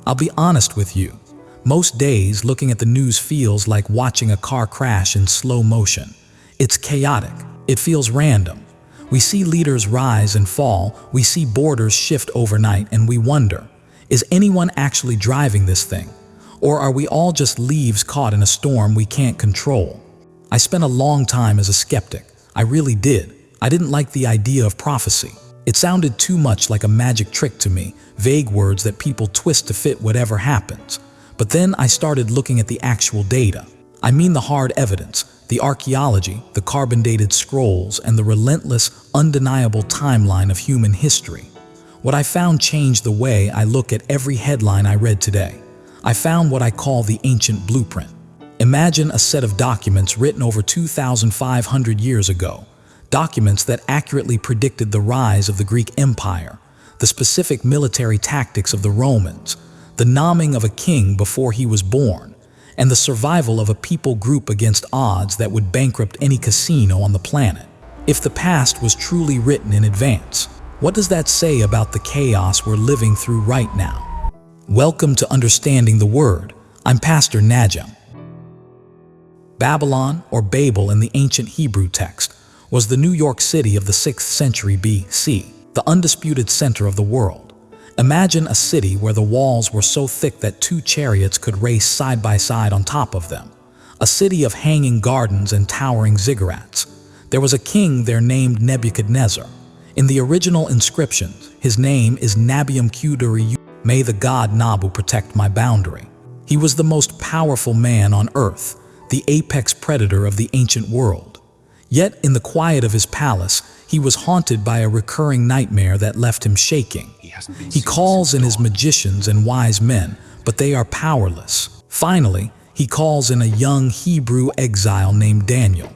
I'll be honest with you. Most days, looking at the news feels like watching a car crash in slow motion. It's chaotic. It feels random. We see leaders rise and fall, we see borders shift overnight, and we wonder, is anyone actually driving this thing? Or are we all just leaves caught in a storm we can't control? I spent a long time as a skeptic. I really did. I didn't like the idea of prophecy. It sounded too much like a magic trick to me, vague words that people twist to fit whatever happens. But then I started looking at the actual data. I mean the hard evidence, the archaeology, the carbon-dated scrolls, and the relentless, undeniable timeline of human history. What I found changed the way I look at every headline I read today. I found what I call the ancient blueprint. Imagine a set of documents written over 2,500 years ago. Documents that accurately predicted the rise of the Greek Empire, the specific military tactics of the Romans, the nomming of a king before he was born, and the survival of a people group against odds that would bankrupt any casino on the planet. If the past was truly written in advance, what does that say about the chaos we're living through right now? Welcome to Understanding the Word. I'm Pastor Najam. Babylon, or Babel in the ancient Hebrew text, was the New York City of the 6th century BC, the undisputed center of the world. Imagine a city where the walls were so thick that 2 chariots could race side by side on top of them. A city of hanging gardens and towering ziggurats. There was a king there named Nebuchadnezzar. In the original inscriptions, his name is Nabium Kuduri. May the god Nabu protect my boundary. He was the most powerful man on earth, the apex predator of the ancient world. Yet, in the quiet of his palace, he was haunted by a recurring nightmare that left him shaking. He calls in his magicians and wise men, but they are powerless. Finally, he calls in a young Hebrew exile named Daniel.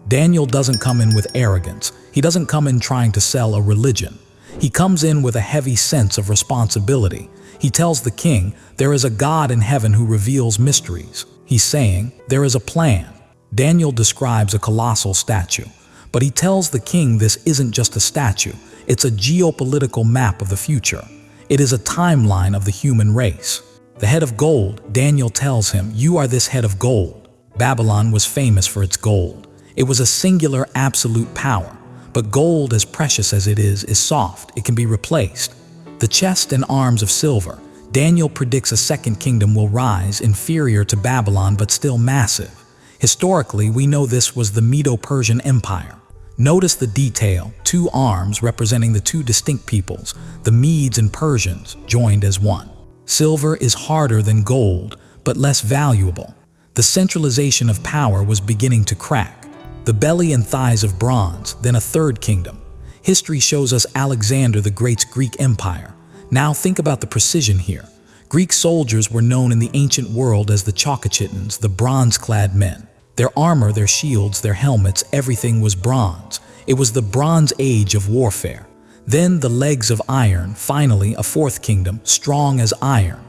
Daniel doesn't come in with arrogance. He doesn't come in trying to sell a religion. He comes in with a heavy sense of responsibility. He tells the king, there is a God in heaven who reveals mysteries. He's saying, there is a plan. Daniel describes a colossal statue, but he tells the king this isn't just a statue, it's a geopolitical map of the future. It is a timeline of the human race. The head of gold, Daniel tells him, you are this head of gold. Babylon was famous for its gold. It was a singular absolute power, but gold, as precious as it is soft, it can be replaced. The chest and arms of silver, Daniel predicts a second kingdom will rise, inferior to Babylon but still massive. Historically, we know this was the Medo-Persian Empire. Notice the detail, 2 arms representing the 2 distinct peoples, the Medes and Persians, joined as one. Silver is harder than gold, but less valuable. The centralization of power was beginning to crack. The belly and thighs of bronze, then a third kingdom. History shows us Alexander the Great's Greek Empire. Now think about the precision here. Greek soldiers were known in the ancient world as the Chalcocitans, the bronze-clad men. Their armor, their shields, their helmets, everything was bronze. It was the Bronze Age of warfare. Then the legs of iron, finally a 4th kingdom, strong as iron.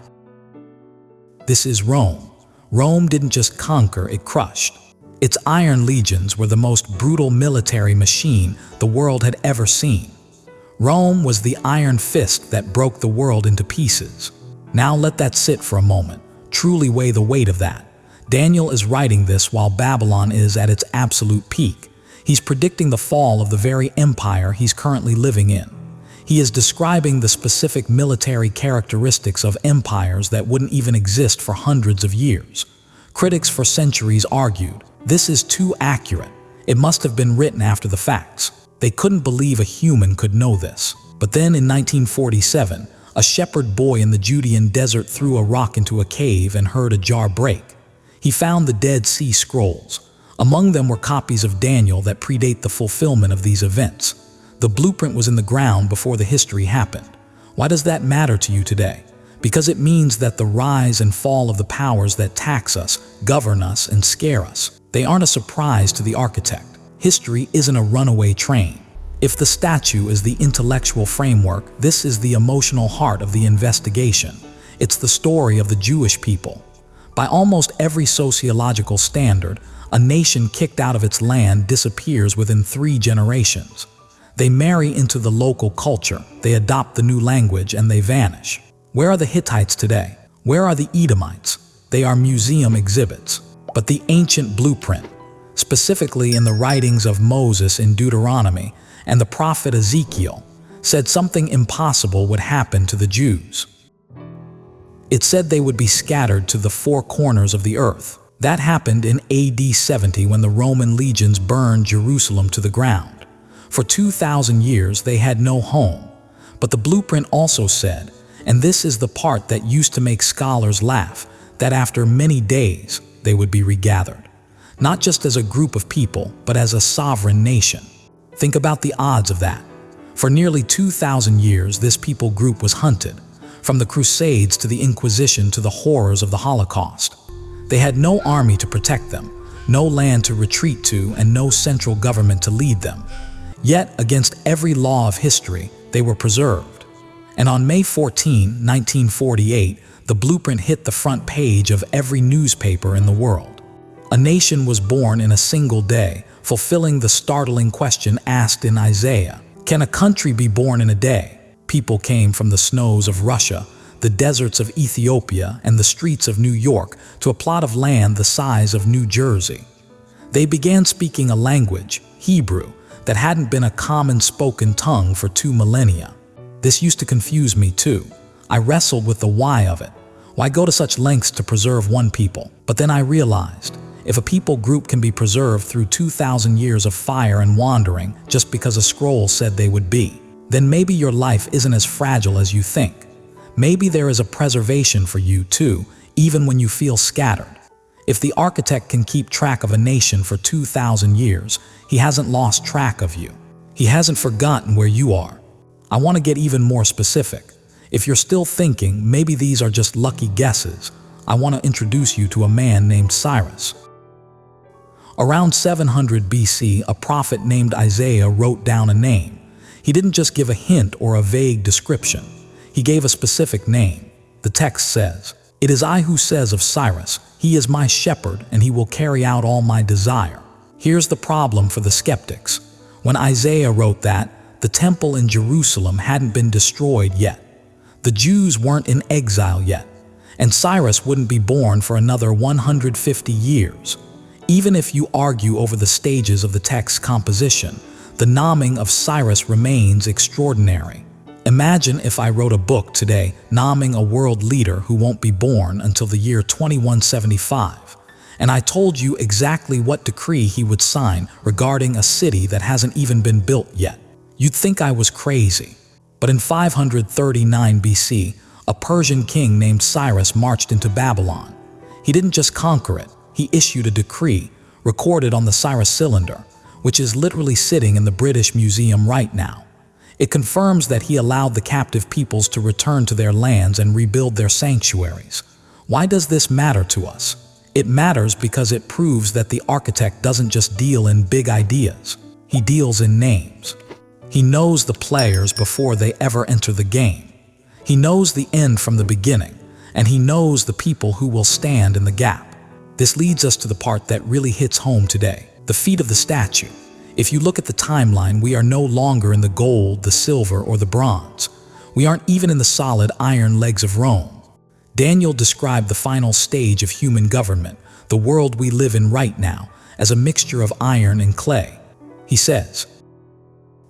This is Rome. Rome didn't just conquer, it crushed. Its iron legions were the most brutal military machine the world had ever seen. Rome was the iron fist that broke the world into pieces. Now let that sit for a moment. Truly weigh the weight of that. Daniel is writing this while Babylon is at its absolute peak. He's predicting the fall of the very empire he's currently living in. He is describing the specific military characteristics of empires that wouldn't even exist for hundreds of years. Critics for centuries argued, this is too accurate. It must have been written after the facts. They couldn't believe a human could know this. But then in 1947, a shepherd boy in the Judean desert threw a rock into a cave and heard a jar break. He found the Dead Sea Scrolls. Among them were copies of Daniel that predate the fulfillment of these events. The blueprint was in the ground before the history happened. Why does that matter to you today? Because it means that the rise and fall of the powers that tax us, govern us, and scare us, they aren't a surprise to the architect. History isn't a runaway train. If the statue is the intellectual framework, this is the emotional heart of the investigation. It's the story of the Jewish people. By almost every sociological standard, a nation kicked out of its land disappears within 3 generations. They marry into the local culture, they adopt the new language, and they vanish. Where are the Hittites today? Where are the Edomites? They are museum exhibits. But the ancient blueprint, specifically in the writings of Moses in Deuteronomy and the prophet Ezekiel, said something impossible would happen to the Jews. It said they would be scattered to the four corners of the earth. That happened in AD 70 when the Roman legions burned Jerusalem to the ground. For 2,000 years they had no home. But the blueprint also said, and this is the part that used to make scholars laugh, that after many days they would be regathered. Not just as a group of people, but as a sovereign nation. Think about the odds of that. For nearly 2,000 years this people group was hunted, from the Crusades to the Inquisition to the horrors of the Holocaust. They had no army to protect them, no land to retreat to, and no central government to lead them. Yet, against every law of history, they were preserved. And on May 14, 1948, the blueprint hit the front page of every newspaper in the world. A nation was born in a single day, fulfilling the startling question asked in Isaiah, "Can a country be born in a day?" People came from the snows of Russia, the deserts of Ethiopia, and the streets of New York to a plot of land the size of New Jersey. They began speaking a language, Hebrew, that hadn't been a common spoken tongue for 2 millennia. This used to confuse me too. I wrestled with the why of it. Why go to such lengths to preserve one people? But then I realized, if a people group can be preserved through 2,000 years of fire and wandering just because a scroll said they would be, then maybe your life isn't as fragile as you think. Maybe there is a preservation for you too, even when you feel scattered. If the architect can keep track of a nation for 2,000 years, he hasn't lost track of you. He hasn't forgotten where you are. I want to get even more specific. If you're still thinking maybe these are just lucky guesses, I want to introduce you to a man named Cyrus. Around 700 BC, a prophet named Isaiah wrote down a name. He didn't just give a hint or a vague description. He gave a specific name. The text says, "It is I who says of Cyrus, he is my shepherd and he will carry out all my desire." Here's the problem for the skeptics. When Isaiah wrote that, the temple in Jerusalem hadn't been destroyed yet. The Jews weren't in exile yet, and Cyrus wouldn't be born for another 150 years. Even if you argue over the stages of the text's composition, the naming of Cyrus remains extraordinary. Imagine if I wrote a book today naming a world leader who won't be born until the year 2175, and I told you exactly what decree he would sign regarding a city that hasn't even been built yet. You'd think I was crazy. But in 539 BC, a Persian king named Cyrus marched into Babylon. He didn't just conquer it, he issued a decree, recorded on the Cyrus cylinder, which is literally sitting in the British Museum right now. It confirms that he allowed the captive peoples to return to their lands and rebuild their sanctuaries. Why does this matter to us? It matters because it proves that the architect doesn't just deal in big ideas. He deals in names. He knows the players before they ever enter the game. He knows the end from the beginning, and he knows the people who will stand in the gap. This leads us to the part that really hits home today, the feet of the statue. If you look at the timeline, we are no longer in the gold, the silver, or the bronze. We aren't even in the solid iron legs of Rome. Daniel described the final stage of human government, the world we live in right now, as a mixture of iron and clay. He says,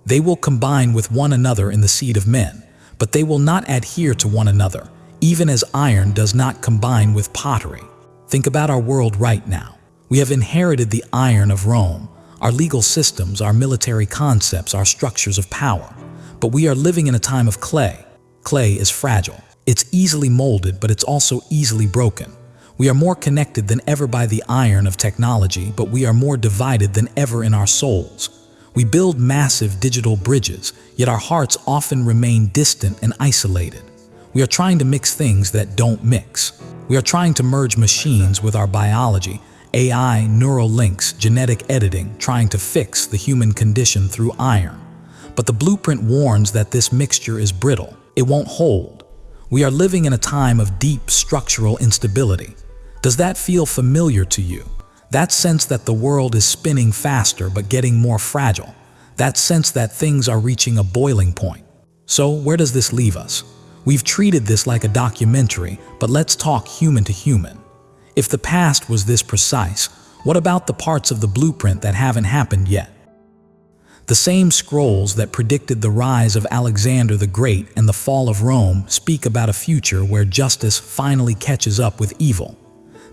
"They will combine with one another in the seed of men, but they will not adhere to one another, even as iron does not combine with pottery." Think about our world right now. We have inherited the iron of Rome, our legal systems, our military concepts, our structures of power. But we are living in a time of clay. Clay is fragile. It's easily molded, but it's also easily broken. We are more connected than ever by the iron of technology, but we are more divided than ever in our souls. We build massive digital bridges, yet our hearts often remain distant and isolated. We are trying to mix things that don't mix. We are trying to merge machines with our biology, AI, neural links, genetic editing, trying to fix the human condition through iron. But the blueprint warns that this mixture is brittle. It won't hold. We are living in a time of deep structural instability. Does that feel familiar to you? That sense that the world is spinning faster but getting more fragile. That sense that things are reaching a boiling point. So where does this leave us? We've treated this like a documentary, but let's talk human to human. If the past was this precise, what about the parts of the blueprint that haven't happened yet? The same scrolls that predicted the rise of Alexander the Great and the fall of Rome speak about a future where justice finally catches up with evil.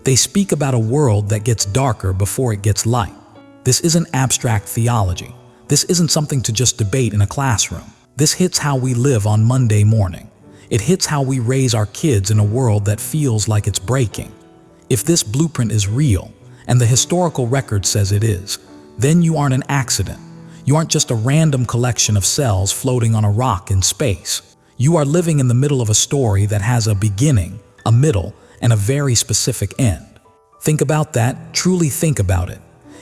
They speak about a world that gets darker before it gets light. This isn't abstract theology. This isn't something to just debate in a classroom. This hits how we live on Monday morning. It hits how we raise our kids in a world that feels like it's breaking. If this blueprint is real, and the historical record says it is, then you aren't an accident. You aren't just a random collection of cells floating on a rock in space. You are living in the middle of a story that has a beginning, a middle, and a very specific end. Think about that, truly think about it.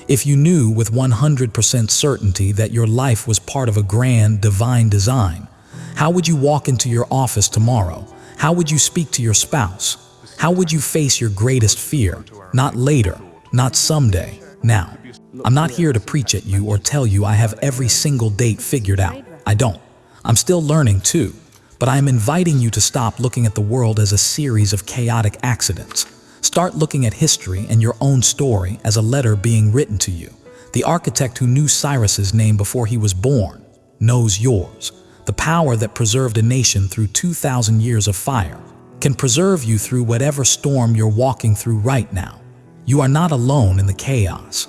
If you knew with 100% certainty that your life was part of a grand, divine design, how would you walk into your office tomorrow? How would you speak to your spouse? How would you face your greatest fear? Not later, not someday, now. I'm not here to preach at you or tell you I have every single date figured out. I don't. I'm still learning too. But I am inviting you to stop looking at the world as a series of chaotic accidents. Start looking at history and your own story as a letter being written to you. The architect who knew Cyrus's name before he was born knows yours. The power that preserved a nation through 2,000 years of fire can preserve you through whatever storm you're walking through right now. You are not alone in the chaos.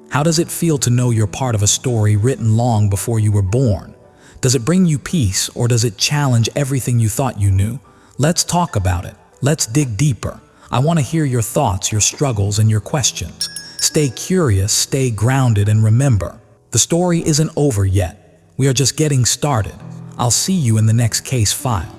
How does it feel to know you're part of a story written long before you were born? Does it bring you peace, or does it challenge everything you thought you knew? Let's talk about it. Let's dig deeper. I want to hear your thoughts, your struggles, and your questions. Stay curious, stay grounded, and remember, the story isn't over yet. We are just getting started. I'll see you in the next case file.